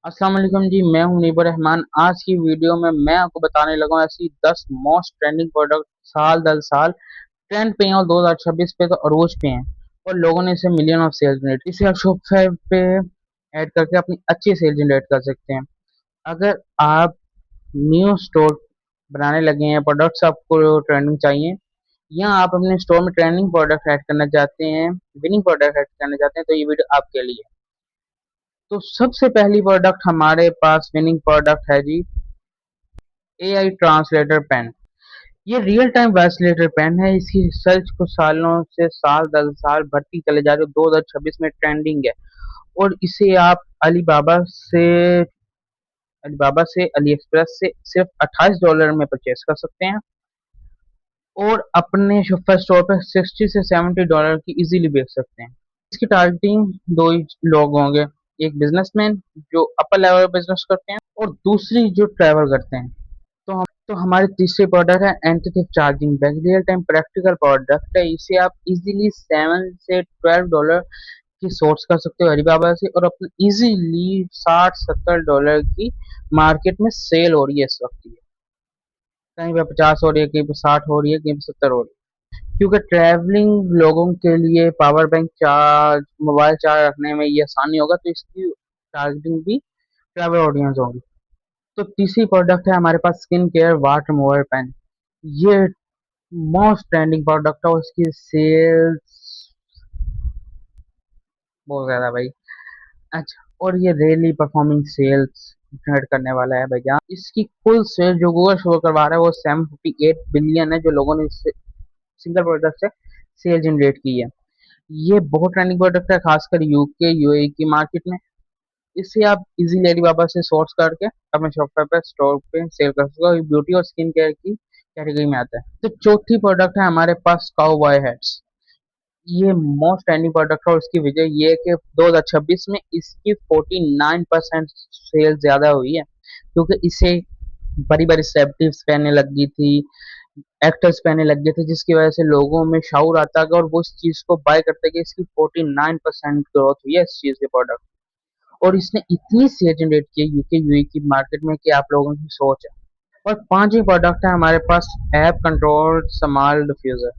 अस्सलाम वालेकुम जी। मैं हूं नीबर रहमान। आज की वीडियो में मैं आपको बताने लगा हूं ऐसी 10 मोस्ट ट्रेंडिंग प्रोडक्ट साल दर साल ट्रेंड पे हैं और 2026 पे तो अरूज पे हैं और लोगों ने इसे मिलियन ऑफ सेल्स जनरेट। इसे आप शॉपिफाई पे ऐड करके अपनी अच्छी सेल जनरेट कर सकते हैं। अगर आप न्यू स्टोर बनाने लगे हैं, प्रोडक्ट्स आपको ट्रेंडिंग चाहिए, या आप अपने स्टोर में ट्रेंडिंग प्रोडक्ट ऐड करना चाहते हैं, विनिंग प्रोडक्ट ऐड करना चाहते हैं, तो ये वीडियो आपके लिए। तो सबसे पहली प्रोडक्ट हमारे पास विनिंग प्रोडक्ट है जी, एआई ट्रांसलेटर पेन। ये रियल टाइम ट्रांसलेटर पेन है। इसकी रिसर्च कुछ सालों से साल दर साल बढ़ती चले जा रही है, 2026 में ट्रेंडिंग है। और इसे आप अली एक्सप्रेस से सिर्फ $28 में परचेज कर सकते हैं और अपने शॉपिफाई स्टोर पर $60 से $70 की इजीली बेच सकते हैं। इसकी टारगेटिंग दो ही लोग होंगे, एक बिजनेसमैन जो अपर लेवल बिजनेस करते हैं और दूसरी जो ट्रैवल करते हैं। तो हमारी तीसरी प्रोडक्ट है anti theft charging bag. Real time practical product है। इसे आप इजीली $7 से $12 की सोर्स कर सकते हो अलीबाबा से और अपने इजीली $60-70 की मार्केट में सेल हो रही है इस वक्त। ये कहीं पे 50 हो रही है, कहीं पे 60 हो रही है, कहीं पे 70 हो रही है, क्योंकि ट्रैवलिंग लोगों के लिए power bank charge, mobile charge रखने में ये आसानी होगा, तो इसकी टारगेटिंग भी ट्रैवल ऑडियंस होगी। तो तीसरी प्रोडक्ट है हमारे पास skin care water remover pen. ये मोस्ट ट्रेंडिंग प्रोडक्ट है और इसकी सेल्स बहुत ज्यादा भाई। अच्छा, और ये रेली परफॉर्मिंग सेल्स जनरेट करने वाला है भैया। इसकी कुल सेल जो गूगल शो करवा रहा है वो 758 बिलियन है, जो लोगों ने इससे सिंगल प्रोडक्ट से सेल जनरेट की है। ये बहुत ट्रेंडिंग प्रोडक्ट है, खासकर यूके यूएई की मार्केट में। इसे आप इजीली अलीबाबा से सोर्स करके अपने शॉपिफाई पे स्टोर पे सेल कर सकते हो। ब्यूटी और स्किन केयर की कैटेगरी में आता है। तो चौथी प्रोडक्ट है हमारे पास काउबॉय हैट्स। ये मोस्ट ट्रेंडिंग प्रोडक्ट है और उसकी वजह ये है कि 2026 में इसकी 49% सेल ज्यादा हुई है, क्योंकि इसे बड़ी बड़ी सेलिब्रिटीज पहनने लग गई थी, एक्टर्स पहनने लग गए थे, जिसकी वजह से लोगों में शऊर आता गया और वो इस चीज को बाय करते गए। इसकी 49% ग्रोथ हुई है इस चीज के प्रोडक्ट, और इसने इतनी सेल जनरेट की है यूके यूए की मार्केट में कि आप लोगों की सोच है। और पांचवी प्रोडक्ट है हमारे पास ऐप कंट्रोल स्मॉल डिफ्यूजर।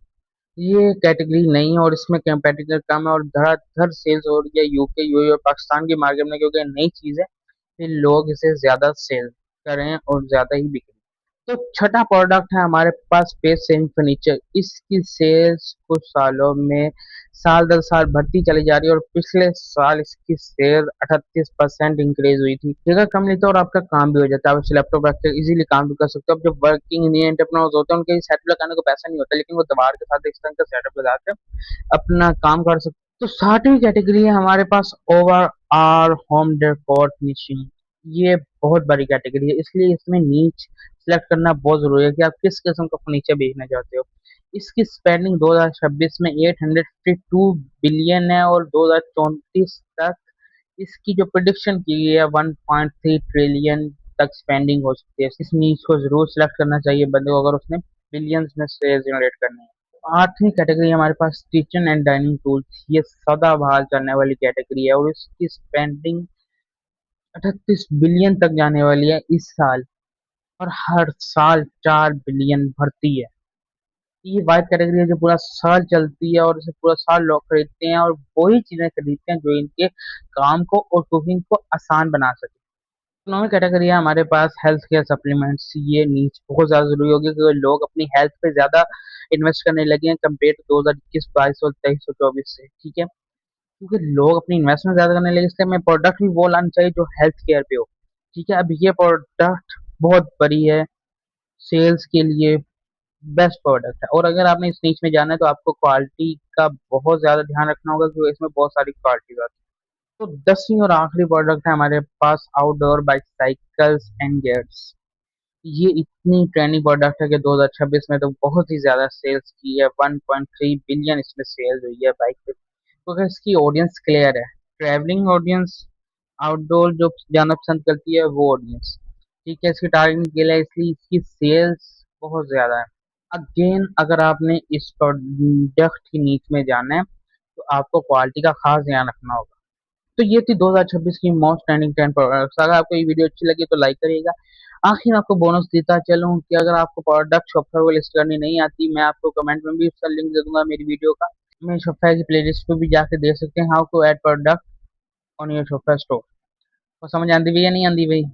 ये कैटेगरी नहीं है और इसमें कंपेटिटर कम है और धड़ाधड़ सेल्स हो रही है यूके यूए और पाकिस्तान की मार्केट में, क्योंकि नई चीज है, फिर लोग इसे ज्यादा सेल करें और ज्यादा ही बिके। तो छठा प्रोडक्ट है हमारे पास स्पेस सेविंग फर्नीचर। इसकी सेल्स कुछ सालों में साल दर साल बढ़ती चली जा रही है और पिछले साल इसकी सेल 38% इंक्रीज हुई थी। जगह कम लेते और आपका काम भी हो जाता है, आप लैपटॉप रख कर इजीली काम भी कर सकते हो। अब जो वर्किंग इंडियन एंटरप्रेन्योर्स होते हैं उनके सेटअप लगाने को पैसा नहीं होता, लेकिन वो दीवार के साथ इस तरह का सेटअप लगा के अपना काम कर सकते। तो सातवीं कैटेगरी है हमारे पास over our home decor finishing. ये बहुत बड़ी कैटेगरी है, इसलिए इसमें नीच सिलेक्ट करना बहुत जरूरी है कि आप किस किस्म का फर्नीचर बेचना चाहते हो। इसकी स्पेंडिंग 2026 में 852 बिलियन है और 2034 तक इसकी जो प्रिडिक्शन की गई है 1.3 ट्रिलियन तक स्पेंडिंग हो सकती है। इस नीच को जरूर सिलेक्ट करना चाहिए बंदे को, अगर उसने बिलियंस में शेयर जनरेट करने हैं। आठवीं कैटेगरी हमारे पास किचन एंड डाइनिंग टूल्स। ये सदाबहार चलने वाली कैटेगरी है और इसकी स्पेंडिंग 38 बिलियन तक जाने वाली है इस साल, और हर साल 4 बिलियन भरती है। ये वाइड कैटेगरी है जो पूरा साल चलती है और इसे पूरा साल लोग खरीदते हैं और वही चीजें खरीदते हैं जो इनके काम को और कुकिंग को आसान बना सके। नौवीं कैटेगरी है हमारे पास हेल्थ केयर सप्लीमेंट्स। ये नीच बहुत ज्यादा जरूरी होगी क्योंकि लोग अपनी हेल्थ पे ज्यादा इन्वेस्ट करने लगे हैं कम्पेयर टू 2021 22 और 23 और 24 से। ठीक है, क्योंकि लोग अपनी इन्वेस्टमेंट ज्यादा करने लगे, इसलिए हमें प्रोडक्ट भी वो लाना चाहिए जो हेल्थ केयर पे हो। ठीक है, अब ये प्रोडक्ट बहुत बड़ी है, सेल्स के लिए बेस्ट प्रोडक्ट है। और अगर आपने इस नीच में जाना है तो आपको क्वालिटी का बहुत ज्यादा ध्यान रखना होगा, क्योंकि इसमें बहुत सारी क्वालिटी आती है। तो 10वीं और आखिरी प्रोडक्ट है हमारे पास आउटडोर बाइसाइकिल्स एंड गियर्स। ये इतनी ट्रेंडिंग प्रोडक्ट है कि 2026 में तो बहुत ही ज्यादा सेल्स की है, 1.3 बिलियन इसमें सेल्स हुई है बाइक पे, क्योंकि इसकी ऑडियंस क्लियर है, ट्रैवलिंग ऑडियंस, आउटडोर जो जाना पसंद करती है वो ऑडियंस। ठीक है, इसकी टारगेटिंग के लिए इसलिए इसकी सेल्स बहुत ज्यादा है। अगेन, अगर आपने इस प्रोडक्ट की नीच में जाना है तो आपको क्वालिटी का खास ध्यान रखना होगा। तो ये थी 2026 की मोस्ट ट्रेंडिंग 10 प्रोडक्ट्स। अगर आपको ये वीडियो अच्छी लगी तो लाइक करिएगा। आखिर में आपको बोनस देता चलूं कि अगर आपको प्रोडक्ट शॉपिफाई को लिस्ट करनी नहीं आती, मैं आपको कमेंट में भी उसका लिंक दे दूंगा मेरी वीडियो का। मैं शॉपिफाई की प्लेलिस्ट पे भी जाके देख सकते हैं how to add product on your Shopify store. और समझ आंदी भी या नहीं आंदी भाई?